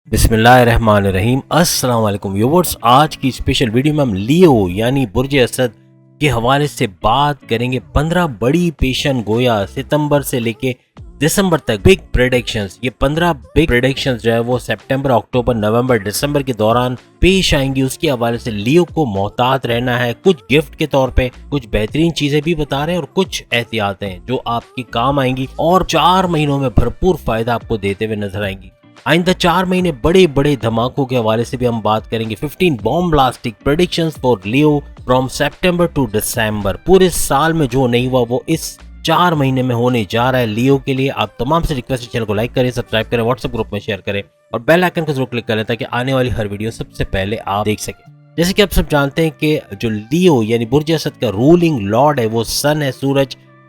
बिस्मिल्लाहिर्रहमानिर्रहीम। अस्सलाम वालेकुम व्यूअर्स। आज की स्पेशल वीडियो में हम लियो यानी बुर्ज असद के हवाले से बात करेंगे। 15 बड़ी पेशन गोया सितंबर से लेके दिसंबर तक बिग प्रेडिक्शंस। ये 15 बिग प्रेडिक्शंस जो है वो सितंबर, अक्टूबर, नवंबर, दिसंबर के दौरान पेश आएंगी। उसके हवाले से लियो को मोहतात रहना है। कुछ गिफ्ट के तौर पे कुछ बेहतरीन चीजें भी बता रहे हैं और कुछ एहतियातें जो आपकी काम आएंगी और 4 महीनों में भरपूर फायदा आपको देते हुए नजर आएंगी। आइंदा 4 महीने बड़े बड़े धमाकों के हवाले से भी हम बात करेंगे। 15 bomb blastic predictions for Leo from September to December. पूरे साल में जो नहीं हुआ वो इस 4 महीने में होने जा रहा है लियो के लिए। आप तमाम से रिक्वेस्ट है चैनल को लाइक करें, सब्सक्राइब करें, व्हाट्सएप ग्रुप में शेयर करें और बेल आइकन को जरूर क्लिक करें ताकि आने वाली हर वीडियो सबसे पहले आप देख सकें। जैसे कि आप सब जानते हैं कि जो लियो यानी बुर्ज असद का रूलिंग लॉर्ड है वो सन है,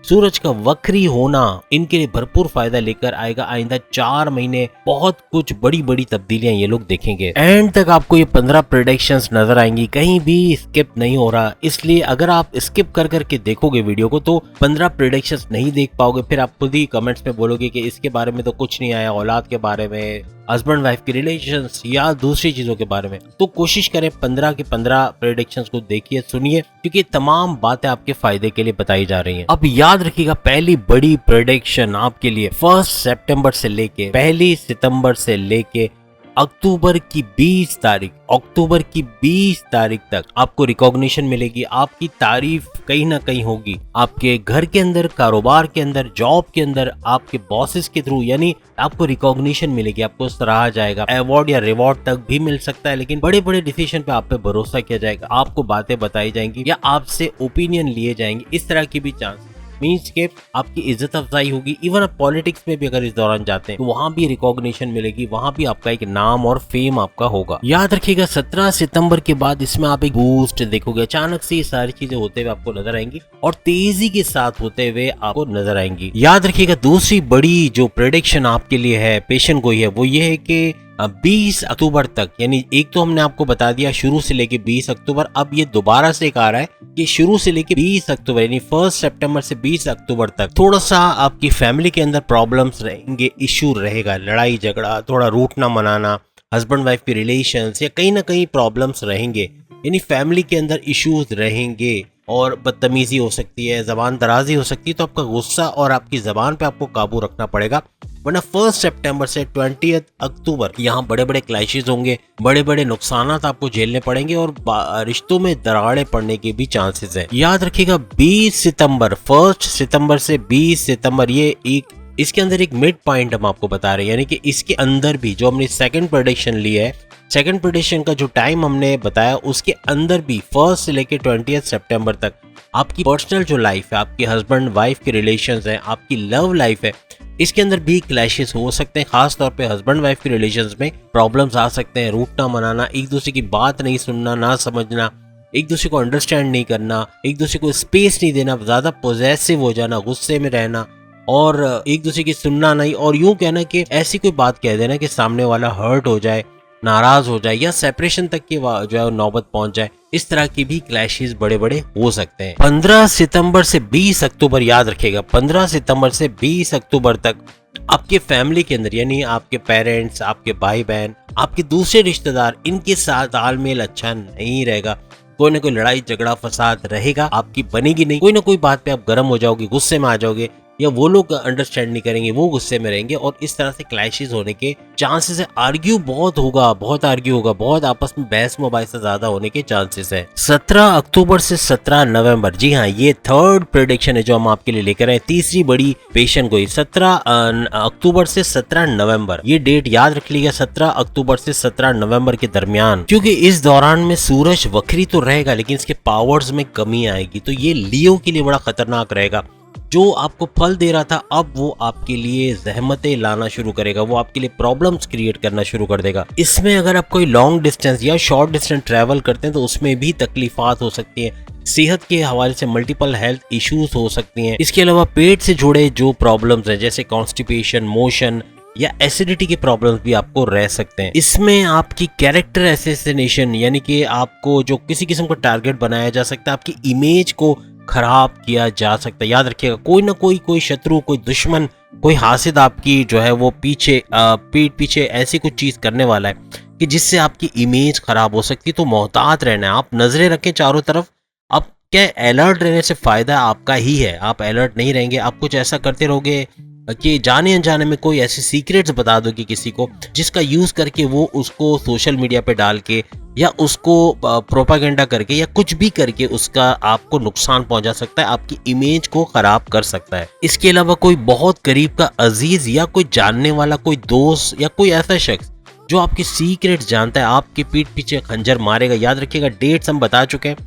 सूरज का वक्री होना इनके लिए भरपूर फायदा लेकर आएगा। आइंदा 4 महीने बहुत कुछ बड़ी बड़ी तब्दीलियां ये लोग देखेंगे। एंड तक आपको ये 15 प्रेडिक्शंस नजर आएंगी, कहीं भी स्किप नहीं हो रहा। इसलिए अगर आप स्किप कर करके देखोगे वीडियो को तो 15 प्रेडिक्शंस नहीं देख पाओगे। फिर आप खुद ही कमेंट्स में बोलोगे कि इसके बारे में तो कुछ नहीं आया, औलाद के बारे में, हस्बैंड वाइफ के रिलेशंस या दूसरी चीजों के बारे में। तो कोशिश करें 15 के 15 प्रेडिक्शंस को देखिए, सुनिए, क्योंकि तमाम बातें आपके फायदे के लिए बताई जा रही हैं। अब याद रखिएगा, पहली बड़ी प्रेडिक्शन आपके लिए 1 सितंबर से लेके 1 सितंबर से लेके अक्टूबर की 20 तारीख तक आपको रिकॉग्निशन मिलेगी। आपकी तारीफ कहीं ना कहीं होगी आपके घर के अंदर, कारोबार के अंदर, जॉब के अंदर, आपके बॉसेस के थ्रू, यानी आपको रिकॉग्निशन मिलेगी, आपको सराहा जाएगा। अवार्ड या रिवॉर्ड तक भी मिल सकता है, लेकिन बड़े बड़े डिसीजन पे आप पे भरोसा किया जाएगा। आपको बातें बताई जाएंगी या आपसे ओपिनियन लिए जाएंगे। इस तरह की भी चांस मीन्स के आपकी इज्जत अफजाई होगी। इवन आप पॉलिटिक्स में भी अगर इस दौरान जाते हैं तो वहां भी रिकॉग्निशन मिलेगी, वहां भी आपका एक नाम और फेम आपका होगा। याद रखिएगा 17 सितंबर के बाद इसमें आप एक बूस्ट देखोगे। अचानक से ये सारी चीजें होते हुए आपको नजर आएंगी और तेजी के साथ होते हुए आपको नजर आएंगी। याद रखिएगा दूसरी बड़ी जो प्रेडिक्शन आपके लिए है, पेशन गोई है, वो ये है कि 20 अक्टूबर तक, यानी एक तो हमने आपको बता दिया शुरू से लेके 20 अक्टूबर, अब ये दोबारा से एक आ रहा है कि शुरू से लेके 20 अक्टूबर यानी 1 सितंबर से 20 अक्टूबर तक थोड़ा सा आपकी फैमिली के अंदर प्रॉब्लम्स रहेंगे, इशू रहेगा, लड़ाई झगड़ा, थोड़ा रूठना मनाना, हस्बैंड वाइफ के रिलेशंस या कहीं ना कहीं प्रॉब्लम्स रहेंगे, यानी फैमिली के अंदर इश्यूज रहेंगे और बदतमीजी हो सकती है, जबान दराजी हो सकती है। तो आपका गुस्सा और आपकी जबान पे आपको काबू रखना पड़ेगा, वरना 1 सितंबर से 20 अक्टूबर यहाँ बड़े बड़े क्लैशेस होंगे, बड़े बड़े नुकसान आपको झेलने पड़ेंगे और रिश्तों में दरारें पड़ने के भी चांसेस है। याद रखिएगा 1 सितंबर से 20 सितंबर ये एक, इसके अंदर एक मिड पॉइंट हम आपको बता रहे हैं, यानी कि इसके अंदर भी जो हमने सेकंड प्रेडिक्शन ली है, सेकंड प्रेडिक्शन का जो टाइम हमने बताया उसके अंदर भी 1 से लेके 20 सितंबर तक आपकी पर्सनल जो लाइफ है, आपके हस्बैंड वाइफ के रिलेशंस हैं, आपकी लव लाइफ है, इसके अंदर भी क्लैशेस हो सकते हैं। खास तौर पे हस्बैंड वाइफ के रिलेशंस में प्रॉब्लम्स आ सकते हैं, रूठना मनाना, एक दूसरे की बात नहीं सुनना, ना समझना, एक दूसरे को अंडरस्टैंड नहीं करना, एक दूसरे को स्पेस नहीं देना, ज्यादा पॉजेसिव हो जाना, गुस्से में रहना और एक दूसरे की सुनना नहीं, और यूं कहना कि ऐसी कोई बात कह देना कि सामने वाला हर्ट हो जाए, नाराज हो जाए या सेपरेशन तक की जो है नौबत पहुंच जाए। इस तरह की भी क्लैशेस बड़े बड़े हो सकते हैं। 15 सितंबर से 20 अक्टूबर, याद रखिएगा 15 सितंबर से 20 अक्टूबर तक आपके फैमिली के अंदर, यानी आपके पेरेंट्स, आपके भाई बहन, आपके दूसरे रिश्तेदार, इनके साथ तालमेल अच्छा नहीं रहेगा। कोई ना कोई लड़ाई झगड़ा फसाद रहेगा, आपकी बनेगी नहीं। कोई ना कोई बात पे आप गर्म हो जाओगे, गुस्से में आ जाओगे, या वो लोग अंडरस्टैंड नहीं करेंगे, वो गुस्से में रहेंगे और इस तरह से क्लैशेस होने के चांसेस है। आर्ग्यू बहुत होगा, बहुत आपस में बहस मुबाहिसा ज्यादा होने के चांसेस है। 17 अक्टूबर से 17 नवंबर, जी हाँ, ये थर्ड प्रेडिक्शन है जो हम आपके लिए लेकर आए। तीसरी बड़ी पेशन गोई 17 अक्टूबर से 17 नवंबर, ये डेट याद रख लीजिएगा, 17 अक्टूबर से 17 नवंबर के दरमियान, क्योंकि इस दौरान में सूरज वक्री तो रहेगा लेकिन इसके पावर्स में कमी आएगी। तो ये लियो के लिए बड़ा खतरनाक रहेगा। जो आपको फल दे रहा था अब वो आपके लिए जहमतें लाना शुरू करेगा, वो आपके लिए प्रॉब्लम्स क्रिएट करना शुरू कर देगा। इसमें अगर आप कोई लॉन्ग डिस्टेंस या शॉर्ट डिस्टेंस ट्रैवल करते हैं तो उसमें भी तकलीफात हो सकती है। सेहत के हवाले से मल्टीपल हेल्थ इश्यूज हो सकती हैं। इसके अलावा पेट से जुड़े जो प्रॉब्लम्स हैं जैसे कॉन्स्टिपेशन, मोशन या एसिडिटी के प्रॉब्लम्स भी आपको रह सकते हैं। इसमें आपकी कैरेक्टर असैसिनेशन, यानी कि आपको जो किसी किस्म का टारगेट बनाया जा सकता है, आपकी इमेज को खराब किया जा सकता है। याद रखिएगा कोई ना कोई शत्रु, कोई दुश्मन कोई हासिद आपकी जो है वो पीछे पीठ पीछे ऐसी कुछ चीज करने वाला है कि जिससे आपकी इमेज खराब हो सकती है। तो मोहतात रहना है, आप नजरें रखें चारों तरफ। आप क्या, अलर्ट रहने से फायदा आपका ही है। आप अलर्ट नहीं रहेंगे, आप कुछ ऐसा करते रहोगे कि जाने अनजाने में कोई ऐसी सीक्रेट्स बता दो कि किसी को, जिसका यूज करके वो उसको सोशल मीडिया पे डाल के या उसको प्रोपागेंडा करके या कुछ भी करके उसका आपको नुकसान पहुंचा सकता है, आपकी इमेज को खराब कर सकता है। इसके अलावा कोई बहुत करीब का अजीज या कोई जानने वाला कोई दोस्त या कोई ऐसा शख्स जो आपकी सीक्रेट्स जानता है, आपके पीठ पीछे खंजर मारेगा। याद रखिएगा, डेट्स हम बता चुके हैं।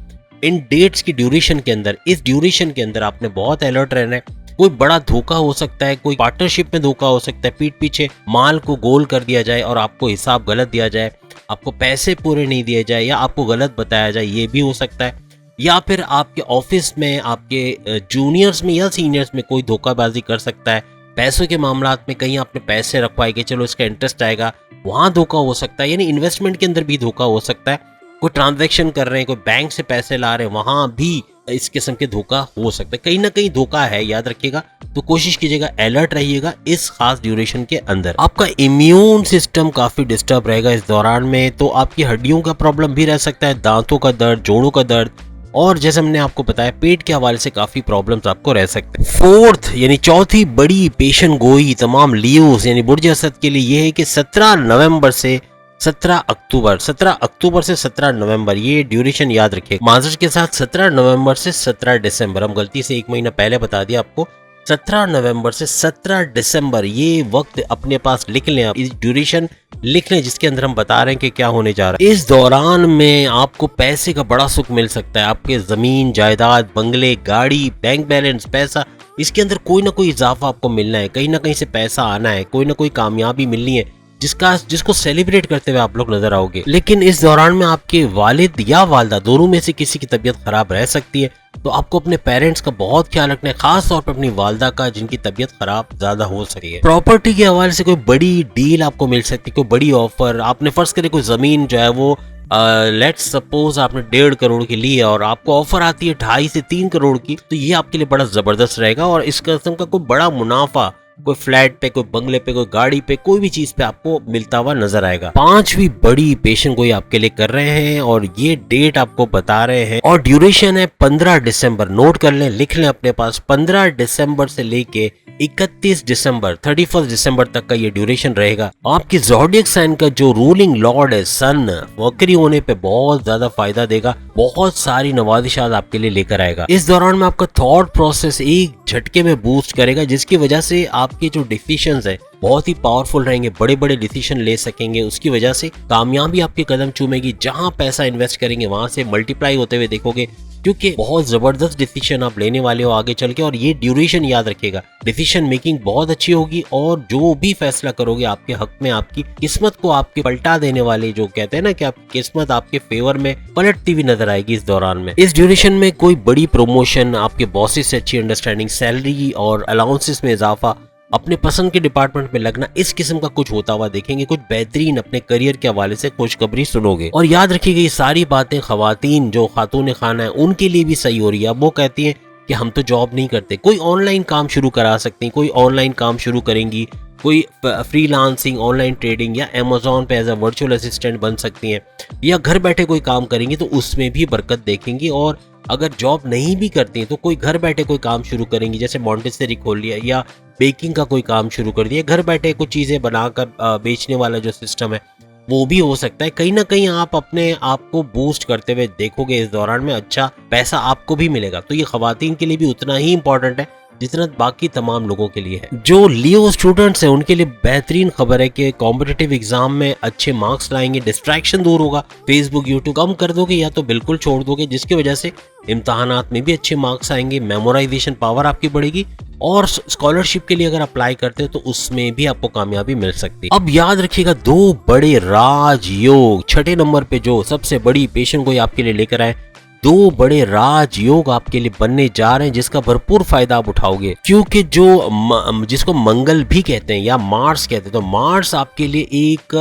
इन डेट्स की ड्यूरेशन के अंदर, इस ड्यूरेशन के अंदर आपने बहुत अलर्ट रहना है। कोई बड़ा धोखा हो सकता है, कोई पार्टनरशिप में धोखा हो सकता है, पीठ पीछे माल को गोल कर दिया जाए और आपको हिसाब गलत दिया जाए, आपको पैसे पूरे नहीं दिए जाए या आपको गलत बताया जाए, ये भी हो सकता है। या फिर आपके ऑफिस में आपके जूनियर्स में या सीनियर्स में कोई धोखाबाजी कर सकता है। पैसों के मामलात में कहीं आपने पैसे रखवाए कि चलो इसका इंटरेस्ट आएगा, वहां धोखा हो सकता है। यानी इन्वेस्टमेंट के अंदर भी धोखा हो सकता है। कोई ट्रांजैक्शन कर रहे हैं, कोई बैंक से पैसे ला रहे हैं, वहां भी इस किस्म के धोखा हो सकता है। कहीं ना कहीं धोखा है, याद रखिएगा। तो कोशिश कीजिएगा, अलर्ट रहिएगा इस खास ड्यूरेशन के अंदर। आपका इम्यून सिस्टम काफी डिस्टर्ब रहेगा इस दौरान में, तो आपकी हड्डियों का प्रॉब्लम भी रह सकता है, दांतों का दर्द, जोड़ों का दर्द, और जैसे हमने आपको बताया पेट के हवाले से काफी प्रॉब्लम्स आपको रह सकते हैं। फोर्थ यानी चौथी बड़ी पेशन गोई तमाम लियोस यानी बुर्ज असद के लिए ये है कि 17 नवंबर से 17 अक्टूबर 17 नवंबर ये ड्यूरेशन याद रखिए। माजर के साथ 17 नवंबर से 17 दिसंबर, हम गलती से एक महीना पहले बता दिया आपको। 17 नवंबर से 17 दिसंबर ये वक्त अपने पास लिख लें, आप इस ड्यूरेशन लिख लें जिसके अंदर हम बता रहे हैं कि क्या होने जा रहा है। इस दौरान में आपको पैसे का बड़ा सुख मिल सकता है। आपके जमीन जायदाद, बंगले, गाड़ी, बैंक बैलेंस, पैसा, इसके अंदर कोई ना कोई इजाफा आपको मिलना है, कहीं ना कहीं से पैसा आना है, कोई ना कोई कामयाबी मिलनी है जिसको सेलिब्रेट करते हुए आप लोग नजर आओगे। लेकिन इस दौरान में आपके वालिद या वालदा दोनों में से किसी की तबीयत खराब रह सकती है, तो आपको अपने पेरेंट्स का बहुत ख्याल रखना है, खास तौर पर अपनी वालदा का जिनकी तबीयत खराब ज्यादा हो सकी है। प्रॉपर्टी के हवाले से कोई बड़ी डील आपको मिल सकती है, कोई बड़ी ऑफर। आपने फर्ज करे कोई जमीन जो है वो लेट्स सपोज आपने 1.5 करोड़ की ली है और आपको ऑफर आती है 2.5 से 3 करोड़ की, तो ये आपके लिए बड़ा जबरदस्त रहेगा और इस किस्म का कोई बड़ा मुनाफा कोई फ्लैट पे, कोई बंगले पे, कोई गाड़ी पे, कोई भी चीज पे आपको मिलता हुआ नजर आएगा। 5वीं बड़ी पेशन गोई आपके लिए कर रहे हैं और ये डेट आपको बता रहे हैं और ड्यूरेशन है 15 दिसंबर। नोट कर लें, लिख लें अपने पास, 15 दिसंबर से लेके 31 दिसंबर 31 दिसंबर तक का ये ड्यूरेशन रहेगा। आपकी ज़ोडिएक साइन का जो रूलिंग लॉर्ड है सन, वक्री होने पे बहुत ज्यादा फायदा देगा, बहुत सारी नवाजिशात आपके लिए लेकर आएगा। इस दौरान में आपका थॉट प्रोसेस एक झटके में बूस्ट करेगा, जिसकी वजह से आपके जो डिसीजंस है बहुत ही पावरफुल रहेंगे, बड़े बड़े डिसीजन ले सकेंगे। उसकी वजह से कामयाबी आपके कदम चूमेगी, जहां पैसा इन्वेस्ट करेंगे वहां से मल्टीप्लाई होते हुए देखोगे, क्योंकि बहुत जबरदस्त डिसीजन आप लेने वाले हो आगे चल के। और ये ड्यूरेशन याद रखिएगा, डिसीजन मेकिंग बहुत अच्छी होगी और जो भी फैसला करोगे आपके हक में, आपकी किस्मत को आपके पलटा देने वाले, जो कहते हैं ना कि आपकी किस्मत आपके फेवर में पलटती हुई नजर आएगी इस दौरान में। इस ड्यूरेशन में कोई बड़ी प्रमोशन, आपके बॉसेस से अच्छी अंडरस्टैंडिंग, सैलरी और अलाउंसेस में इजाफा, अपने पसंद के डिपार्टमेंट में लगना, इस किस्म का कुछ होता हुआ देखेंगे। कुछ बेहतरीन अपने करियर के हवाले से खुशखबरी सुनोगे। और याद रखिएगा ये सारी बातें खवातीन जो खातून खाना है उनके लिए भी सही हो रही है। अब वो कहती हैं कि हम तो जॉब नहीं करते, कोई ऑनलाइन काम शुरू करा सकती हैं, कोई ऑनलाइन काम शुरू करेंगी, कोई फ्रीलांसिंग, ऑनलाइन ट्रेडिंग या अमेज़ॉन पे एज अ वर्चुअल असिस्टेंट बन सकती हैं, या घर बैठे कोई काम करेंगी तो उसमें भी बरकत देखेंगी। और अगर जॉब नहीं भी करती हैं तो कोई घर बैठे कोई काम शुरू करेंगी, जैसे मॉन्टेसरी खोल लिया या बेकिंग का कोई काम शुरू कर दिया, घर बैठे कुछ चीज़ें बनाकर बेचने वाला जो सिस्टम है वो भी हो सकता है। कहीं ना कहीं आप अपने आप को बूस्ट करते हुए देखोगे इस दौरान में, अच्छा पैसा आपको भी मिलेगा। तो ये खवातीन के लिए भी उतना ही इंपॉर्टेंट है जितना बाकी तमाम लोगों के लिए है। जो लियो स्टूडेंट्स हैं उनके लिए बेहतरीन खबर है कि कॉम्पिटिटिव एग्जाम में अच्छे मार्क्स लाएंगे, डिस्ट्रैक्शन दूर होगा, फेसबुक यूट्यूब कम कर दोगे या तो बिल्कुल छोड़ दोगे, जिसकी वजह से इम्तहानात में भी अच्छे मार्क्स आएंगे, मेमोराइजेशन पावर आपकी बढ़ेगी और स्कॉलरशिप के लिए अगर अप्लाई करते हो तो उसमें भी आपको कामयाबी मिल सकती है। अब याद रखिएगा 2 बड़े राजयोग, 6ठे नंबर पे जो सबसे बड़ी पेशन गोई आपके लिए लेकर आए, 2 बड़े राजयोग आपके लिए बनने जा रहे हैं जिसका भरपूर फायदा आप उठाओगे। क्योंकि जो जिसको मंगल भी कहते हैं या मार्स कहते हैं, तो मार्स आपके लिए एक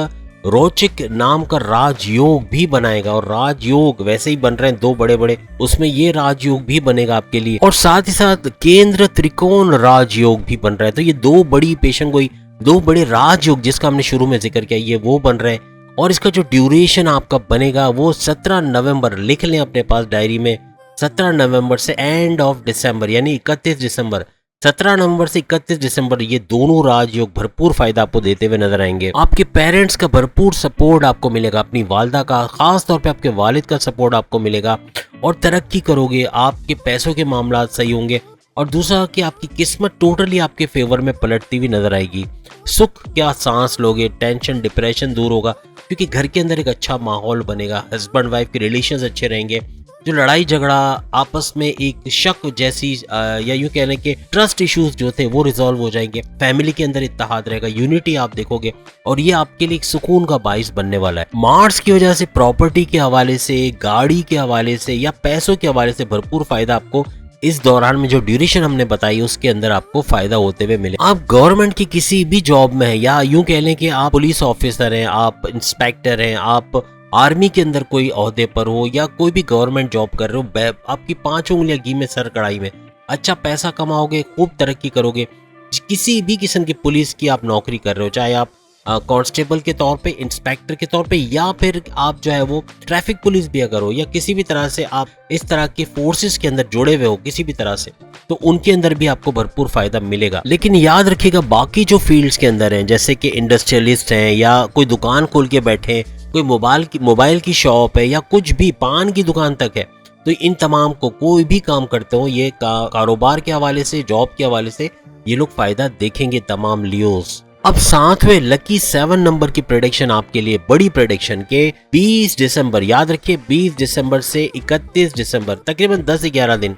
रोचक नाम का राजयोग भी बनाएगा, और राजयोग वैसे ही बन रहे हैं दो बड़े बड़े, उसमें ये राजयोग भी बनेगा आपके लिए, और साथ ही साथ केंद्र त्रिकोण राजयोग भी बन रहा है। तो ये दो बड़ी पेशन गोई, दो बड़े राजयोग जिसका हमने शुरू में जिक्र किया, ये वो बन रहे हैं। और इसका जो ड्यूरेशन आपका बनेगा वो 17 नवंबर, लिख लें अपने पास डायरी में, 17 नवंबर से एंड ऑफ दिसंबर यानी 31 दिसंबर, 17 नवंबर से 31 दिसंबर, ये दोनों राजयोग भरपूर फायदा आपको देते हुए नजर आएंगे। आपके पेरेंट्स का भरपूर सपोर्ट आपको मिलेगा, अपनी वालदा का, खास तौर पे आपके वालिद का सपोर्ट आपको मिलेगा, और तरक्की करोगे, आपके पैसों के मामला सही होंगे। और दूसरा कि आपकी किस्मत टोटली आपके फेवर में पलटती हुई नजर आएगी। सुख क्या सांस लोगे, टेंशन डिप्रेशन दूर होगा, क्योंकि घर के अंदर एक अच्छा माहौल बनेगा, हस्बैंड वाइफ के रिलेशंस अच्छे रहेंगे, जो लड़ाई झगड़ा आपस में एक शक जैसी या यूं कहने के ट्रस्ट इश्यूज जो थे वो रिजॉल्व हो जाएंगे, फैमिली के अंदर इत्तेहाद रहेगा, यूनिटी आप देखोगे, और ये आपके लिए एक सुकून का बाइस बनने वाला है। मार्स की वजह से प्रॉपर्टी के हवाले से, गाड़ी के हवाले से या पैसों के हवाले से भरपूर फायदा आपको इस दौरान में, जो ड्यूरेशन हमने बताई उसके अंदर आपको फायदा होते हुए मिले। आप गवर्नमेंट की किसी भी जॉब में है, या यूं कह लें कि आप पुलिस ऑफिसर हैं, आप इंस्पेक्टर हैं, आप आर्मी के अंदर कोई ओहदे पर हो, या कोई भी गवर्नमेंट जॉब कर रहे हो, आपकी 5 उंगलियां घी में सर कढ़ाई में, अच्छा पैसा कमाओगे, खूब तरक्की करोगे। किसी भी किस्म की पुलिस की आप नौकरी कर रहे हो, चाहे आप कांस्टेबल के तौर पे, इंस्पेक्टर के तौर पे, या फिर आप जो है वो ट्रैफिक पुलिस भी अगर हो, या किसी भी तरह से आप इस तरह के फोर्सेस के अंदर जुड़े हुए हो किसी भी तरह से, तो उनके अंदर भी आपको भरपूर फायदा मिलेगा। लेकिन याद रखिएगा बाकी जो फील्ड्स के अंदर हैं, जैसे कि इंडस्ट्रियलिस्ट हैं, या कोई दुकान खोल के बैठे हैं, कोई मोबाइल की शॉप है, या कुछ भी पान की दुकान तक है, तो इन तमाम को कोई भी काम करते हो, ये कारोबार के हवाले से, जॉब के हवाले से ये लोग फायदा देखेंगे तमाम लियोस। अब 7वें लकी 7 नंबर की प्रेडिक्शन आपके लिए बड़ी प्रेडिक्शन के 20 दिसंबर, याद रखिए 20 दिसंबर से 31 दिसंबर, तकरीबन 10-11 दिन।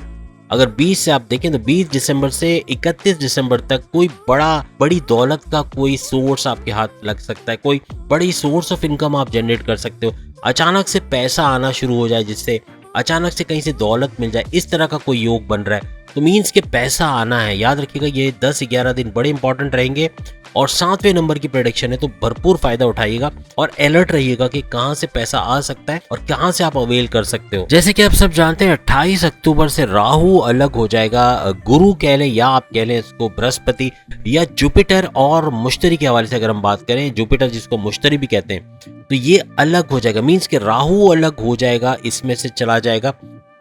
अगर 20 से आप देखें तो 20 दिसंबर से 31 दिसंबर तक कोई बड़ी दौलत का कोई सोर्स आपके हाथ लग सकता है, कोई बड़ी सोर्स ऑफ इनकम आप जनरेट कर सकते हो, अचानक से पैसा आना शुरू हो जाए, जिससे अचानक से कहीं से दौलत मिल जाए, इस तरह का कोई योग बन रहा है, तो मीन्स के पैसा आना है। याद रखिएगा ये 10-11 दिन बड़े इंपॉर्टेंट रहेंगे, और 7वें नंबर की प्रेडिक्शन है, तो भरपूर फायदा उठाइएगा और अलर्ट रहिएगा कि कहां से पैसा आ सकता है और कहां से आप अवेल कर सकते हो। जैसे कि आप सब जानते हैं 28 अक्टूबर से राहु अलग हो जाएगा, गुरु कह लें या आप कह लें इसको बृहस्पति या जुपिटर और मुश्तरी के हवाले से अगर हम बात करें, जुपिटर जिसको मुश्तरी भी कहते हैं, तो ये अलग हो जाएगा, मीन्स कि राहु अलग हो जाएगा, इसमें से चला जाएगा,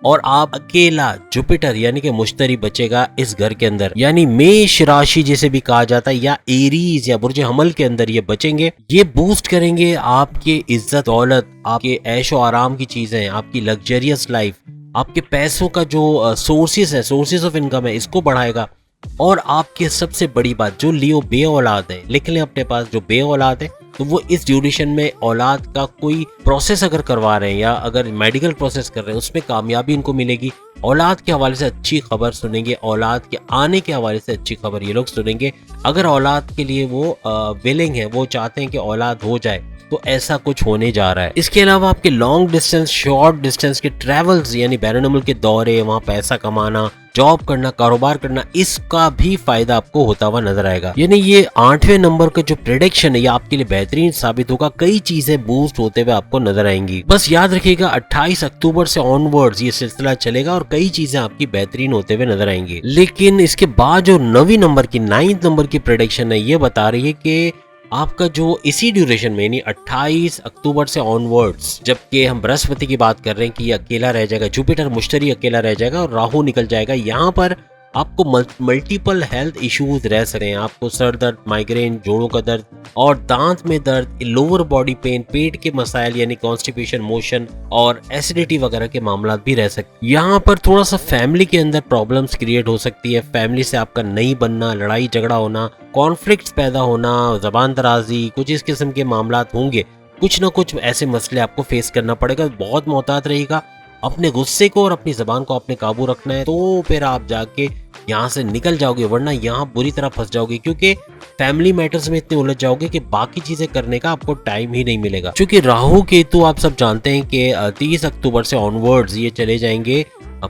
और आप अकेला जुपिटर यानी कि मुश्तरी बचेगा इस घर के अंदर, यानी मेष राशि जिसे भी कहा जाता है, या एरीज या बुर्ज हमल के अंदर ये बचेंगे। ये बूस्ट करेंगे आपके इज्जत दौलत, आपके ऐशो आराम की चीजें, आपकी लग्जरियस लाइफ, आपके पैसों का जो सोर्सेस है, सोर्सेस ऑफ इनकम है, इसको बढ़ाएगा। और आपके सबसे बड़ी बात, जो लियो बे औलाद है, लिख लें अपने पास, जो बे औलाद है, तो वो इस ड्यूरेशन में औलाद का कोई प्रोसेस अगर करवा रहे हैं या अगर मेडिकल प्रोसेस कर रहे हैं, उसमें कामयाबी इनको मिलेगी। औलाद के हवाले से अच्छी खबर सुनेंगे, औलाद के आने के हवाले से अच्छी खबर ये लोग सुनेंगे। अगर औलाद के लिए वो विलिंग है, वो चाहते हैं कि औलाद हो जाए, तो ऐसा कुछ होने जा रहा है। इसके अलावा आपके लॉन्ग डिस्टेंस, शॉर्ट डिस्टेंस के ट्रेवल्स यानी बैनुल के दौरे, वहाँ पैसा कमाना, जॉब करना, कारोबार करना, इसका भी फायदा आपको होता हुआ नजर आएगा। यानी ये 8वें नंबर का जो प्रेडिक्शन है ये आपके लिए बेहतरीन साबित होगा, कई चीजें बूस्ट होते हुए आपको नजर आएंगी। बस याद रखिएगा 28 अक्टूबर से ऑनवर्ड्स ये सिलसिला चलेगा और कई चीजें आपकी बेहतरीन होते हुए नजर आएंगी। लेकिन इसके बाद जो 9वीं नंबर की 9th नंबर की प्रेडिक्शन है ये बता रही है कि आपका जो इसी ड्यूरेशन में यानी 28 अक्टूबर से ऑनवर्ड्स, जबकि हम बृहस्पति की बात कर रहे हैं कि ये अकेला रह जाएगा, जुपिटर मुश्तरी अकेला रह जाएगा और राहु निकल जाएगा, यहाँ पर आपको मल्टीपल हेल्थ इश्यूज रह सकते हैं। आपको सर दर्द, माइग्रेन, जोड़ों का दर्द और दांत में दर्द, लोअर बॉडी पेन, पेट के मसाइल यानी कॉन्स्टिपेशन, मोशन और एसिडिटी वगैरह के मामला भी रह सकते हैं। यहाँ पर थोड़ा सा फैमिली के अंदर प्रॉब्लम्स क्रिएट हो सकती है, फैमिली से आपका नहीं बनना, लड़ाई झगड़ा होना, कॉन्फ्लिक्ट्स पैदा होना, जबान दराजी, कुछ इस किस्म के मामला होंगे। कुछ ना कुछ ऐसे मसले आपको फेस करना पड़ेगा। बहुत मोहतात रहिएगा, अपने गुस्से को और अपनी जबान को अपने काबू रखना है, तो फिर आप जाके यहाँ से निकल जाओगे, वरना यहाँ बुरी तरह फंस जाओगे, क्योंकि फैमिली मैटर्स में इतने उलझ जाओगे कि बाकी चीजें करने का आपको टाइम ही नहीं मिलेगा। क्योंकि राहु केतु आप सब जानते हैं कि 30 अक्टूबर से ऑनवर्ड्स ये चले जाएंगे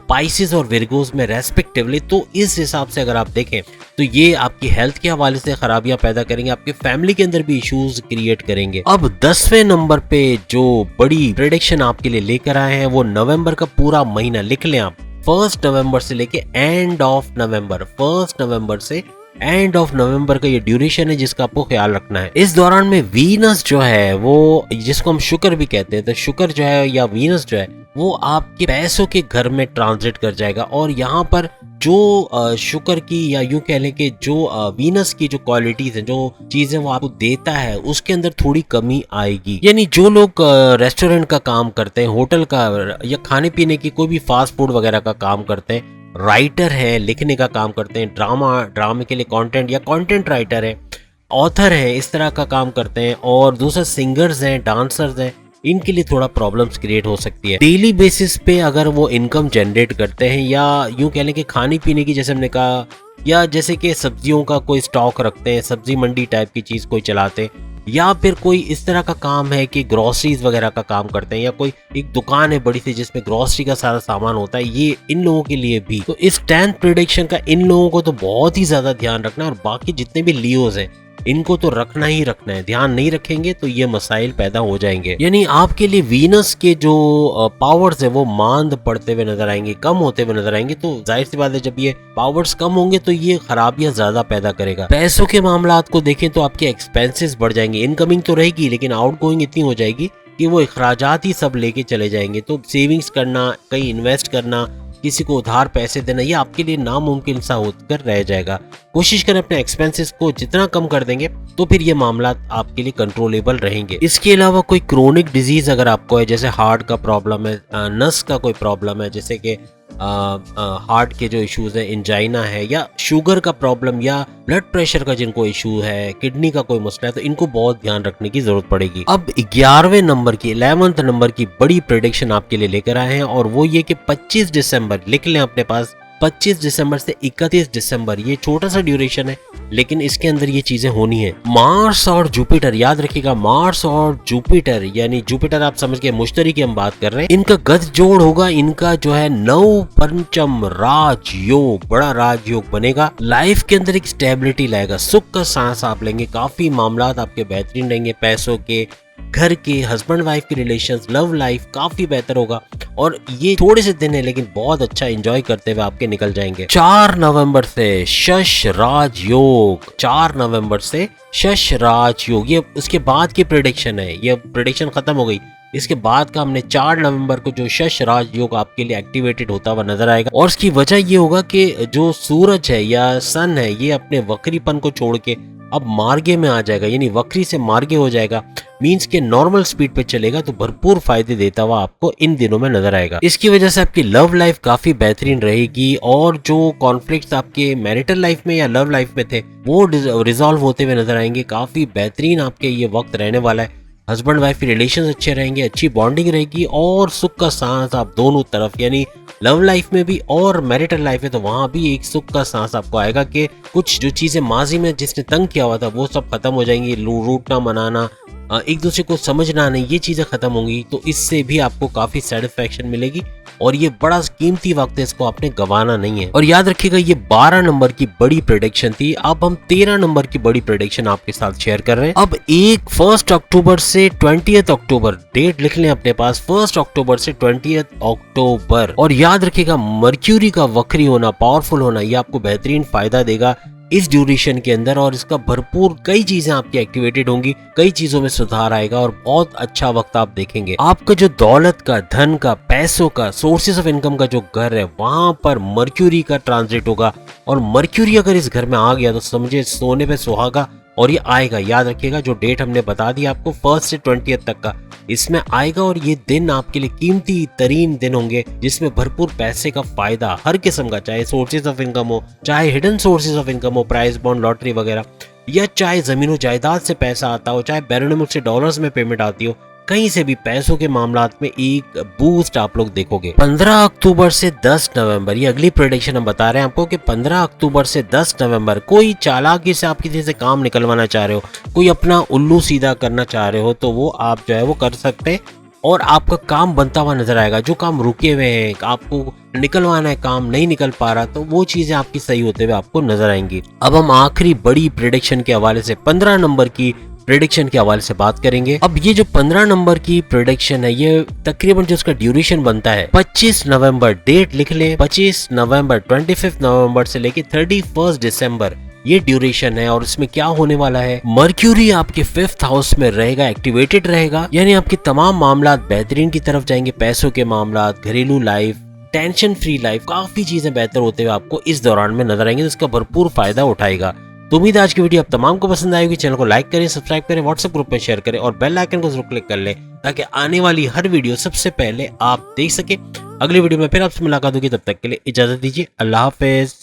पाइसेस और विर्गोस में रेस्पेक्टिवली। तो इस हिसाब से अगर आप देखें तो तो ये आपकी हेल्थ के हवाले से खराबियां पैदा करेंगे, आपके फैमिली के अंदर भी इश्यूज क्रिएट करेंगे। अब 10वें नंबर पे जो बड़ी प्रेडिक्शन आपके लिए लेकर आए हैं वो नवंबर का पूरा महीना लिख लें आप। 1 नवंबर से लेके एंड ऑफ नवंबर, 1 नवंबर से एंड ऑफ नवंबर का ये ड्यूरेशन है जिसका आपको ख्याल रखना है। इस दौरान में वीनस जो है वो, जिसको हम शुक्र भी कहते हैं, तो शुक्र जो है या वीनस जो है वो आपके पैसों के घर में ट्रांजिट कर जाएगा। और यहाँ पर जो शुक्र की या यूं कह लें कि जो वीनस की जो क्वालिटीज है, जो चीजें वो आपको देता है, उसके अंदर थोड़ी कमी आएगी। यानी जो लोग रेस्टोरेंट का काम करते हैं, होटल का या खाने पीने की कोई भी फास्ट फूड वगैरह का काम करते हैं, राइटर है, लिखने का काम करते हैं, ड्रामे के लिए कंटेंट या कंटेंट राइटर है, ऑथर है, इस तरह का काम करते हैं, और दूसरा सिंगर्स हैं, डांसर्स हैं, इनके लिए थोड़ा प्रॉब्लम्स क्रिएट हो सकती है। डेली बेसिस पे अगर वो इनकम जनरेट करते हैं या यूं कह लें कि खाने पीने की, जैसे हमने कहा, या जैसे कि सब्जियों का कोई स्टॉक रखते हैं, सब्जी मंडी टाइप की चीज कोई चलाते हैं, या फिर कोई इस तरह का काम है कि ग्रोसरीज वगैरह का काम करते हैं, या कोई एक दुकान है बड़ी सी जिसमें ग्रोसरी का सारा सामान होता है, ये इन लोगों के लिए भी। तो इस 10th प्रेडिक्शन का इन लोगों को तो बहुत ही ज्यादा ध्यान रखना है, और बाकी जितने भी लियोज हैं इनको तो रखना ही रखना है। ध्यान नहीं रखेंगे तो ये मसाइल पैदा हो जाएंगे। यानी आपके लिए वीनस के जो पावर्स है वो मांद पड़ते हुए नजर आएंगे, कम होते हुए नजर आएंगे। तो जाहिर सी बात है जब ये पावर्स कम होंगे तो ये खराबियां ज्यादा पैदा करेगा। पैसों के मामलात को देखें तो आपके एक्सपेंसेस बढ़ जाएंगे। इनकमिंग तो रहेगी लेकिन आउटगोइंग इतनी हो जाएगी कि वो अखराजात ही सब लेके चले जाएंगे। तो सेविंग्स करना, कहीं इन्वेस्ट करना, किसी को उधार पैसे देना, ये आपके लिए नामुमकिन सा होकर रह जाएगा। कोशिश करें अपने एक्सपेंसेस को जितना कम कर देंगे तो फिर ये मामला आपके लिए कंट्रोलेबल रहेंगे। इसके अलावा कोई क्रोनिक डिजीज अगर आपको है, जैसे हार्ट का प्रॉब्लम है, नस का कोई प्रॉब्लम है, जैसे कि हार्ट के जो इश्यूज है, इंजाइना है, या शुगर का प्रॉब्लम, या ब्लड प्रेशर का जिनको इशू है, किडनी का कोई मसला है, तो इनको बहुत ध्यान रखने की जरूरत पड़ेगी। अब 11वें नंबर की, 11th नंबर की बड़ी प्रेडिक्शन आपके लिए लेकर आए हैं, और वो ये कि 25 दिसंबर, लिख लें अपने पास, 25 दिसंबर से 31 दिसंबर, ये छोटा सा ड्यूरेशन है लेकिन इसके अंदर ये चीजें होनी है। मार्स और जुपिटर, याद रखिएगा, मार्स और जुपिटर, यानी जुपिटर आप समझ के मुश्तरी की हम बात कर रहे हैं, इनका गत जोड़ होगा। इनका जो है 9 पंचम राजयोग, बड़ा राजयोग बनेगा। लाइफ के अंदर एक स्टेबिलिटी लाएगा, सुख का सांस आप लेंगे, काफी मामलात आपके बेहतरीन रहेंगे, पैसों के, घर के, हस्बैंड वाइफ के रिलेशंस, लव लाइफ काफी बेहतर होगा। और ये थोड़े से दिन है लेकिन बहुत अच्छा एंजॉय करते हुए आपके निकल जाएंगे। 4 नवंबर से शश राजयोग, 4 नवंबर से शश राजयोग, ये उसके बाद की प्रेडिक्शन है, ये प्रेडिक्शन खत्म हो गई। इसके बाद का हमने 4 नवंबर को जो शश राजयोग आपके लिए एक्टिवेटेड होता हुआ नजर आएगा। और इसकी वजह ये होगा कि जो सूरज है या सन है ये अपने वक्रीपन को छोड़ के अब मार्गे में आ जाएगा, यानी वक्री से मार्गे हो जाएगा, मींस के नॉर्मल स्पीड पे चलेगा, तो भरपूर फायदे देता हुआ आपको इन दिनों में नजर आएगा। इसकी वजह से आपकी लव लाइफ काफी बेहतरीन रहेगी, और जो कॉन्फ्लिक्ट्स आपके मैरिटल लाइफ में या लव लाइफ में थे वो रिजॉल्व होते हुए नजर आएंगे। काफी बेहतरीन आपके ये वक्त रहने वाला है। हस्बैंड वाइफ के रिलेशन अच्छे रहेंगे, अच्छी बॉन्डिंग रहेगी, और सुख का सांस आप दोनों तरफ, यानी लव लाइफ में भी और मैरिटल लाइफ है तो वहां भी एक सुख का सांस आपको आएगा कि कुछ जो चीजें माजी में जिसने तंग किया हुआ था वो सब खत्म हो जाएंगी। रूठना मनाना, एक दूसरे को समझना नहीं, ये चीजें खत्म होंगी। तो इससे भी आपको काफी सेटिस्फेक्शन मिलेगी, और ये बड़ा कीमती वक्त है, इसको आपने गंवाना नहीं है। और याद रखिएगा ये 12 नंबर की बड़ी प्रेडिक्शन थी। अब हम 13 नंबर की बड़ी प्रेडिक्शन आपके साथ शेयर कर रहे हैं। अब 1 अक्टूबर से 20 अक्टूबर, डेट लिख लें अपने पास, 1 अक्टूबर से 20 अक्टूबर। और याद रखिएगा मर्क्यूरी का वक्री होना, पावरफुल होना, ये आपको बेहतरीन फायदा देगा इस ड्यूरेशन के अंदर, और इसका भरपूर कई चीजें आपकी एक्टिवेटेड होंगी, कई चीजों में सुधार आएगा, और बहुत अच्छा वक्त आप देखेंगे। आपका जो दौलत का, धन का, पैसों का, सोर्सेस ऑफ इनकम का जो घर है वहां पर मर्क्यूरी का ट्रांजिट होगा, और मर्क्यूरी अगर इस घर में आ गया तो समझे सोने पे सुहागा, और ये आएगा। याद रखिएगा जो डेट हमने बता दी आपको 1 से 20 तक का, इसमें आएगा, और ये दिन आपके लिए कीमती तरीन दिन होंगे जिसमें भरपूर पैसे का फायदा हर किस्म का, चाहे सोर्सेज ऑफ इनकम हो, चाहे हिडन सोर्सेज ऑफ इनकम हो, प्राइस बॉन्ड, लॉटरी वगैरह, या चाहे जमीनों जायदाद से पैसा आता हो, चाहे बैरून मुल्क से डॉलर्स में पेमेंट आती हो, कहीं से भी पैसों के मामलात में एक बूस्ट आप लोग देखोगे। 15 अक्टूबर से 10 नवंबर, ये अगली प्रेडिक्शन हम बता रहे हैं आपको कि 15 अक्टूबर से 10 नवंबर कोई चालाकी से आप किसी से काम निकलवाना चाह रहे हो, कोई अपना उल्लू सीधा करना चाह रहे हो, तो वो आप जो है वो कर सकते हैं। और आपका काम बनता हुआ नजर आएगा। जो काम रुके हुए हैं, आपको निकलवाना है, काम नहीं निकल पा रहा, तो वो चीजें आपकी सही होते हुए आपको नजर आएंगी। अब हम आखिरी बड़ी प्रेडिक्शन के हवाले से 15 नंबर की प्रेडिक्शन के हवाले से बात करेंगे। अब ये जो 15 नंबर की प्रेडिक्शन है, ये तकरीबन जो उसका ड्यूरेशन बनता है 25 नवंबर, डेट लिख ले, 25 नवंबर, 25 नवंबर से लेके 31 दिसंबर ये ड्यूरेशन है। और इसमें क्या होने वाला है, मर्क्यूरी आपके 5th हाउस में रहेगा, एक्टिवेटेड रहेगा, यानी आपके तमाम मामला बेहतरीन की तरफ जाएंगे। पैसों के मामला, घरेलू लाइफ, टेंशन फ्री लाइफ, काफी चीजें बेहतर होते हुए आपको इस दौरान में नजर आएंगे, जिसका भरपूर फायदा उठाएगा। तो उम्मीद है आज की वीडियो आप तमाम को पसंद आएगी। चैनल को लाइक करें, सब्सक्राइब करें, व्हाट्सएप ग्रुप में शेयर करें और बेल आइकन को जरूर क्लिक कर लें, ताकि आने वाली हर वीडियो सबसे पहले आप देख सके। अगली वीडियो में फिर आपसे मुलाकात होगी, तब तक के लिए इजाजत दीजिए। अल्लाह हाफिज।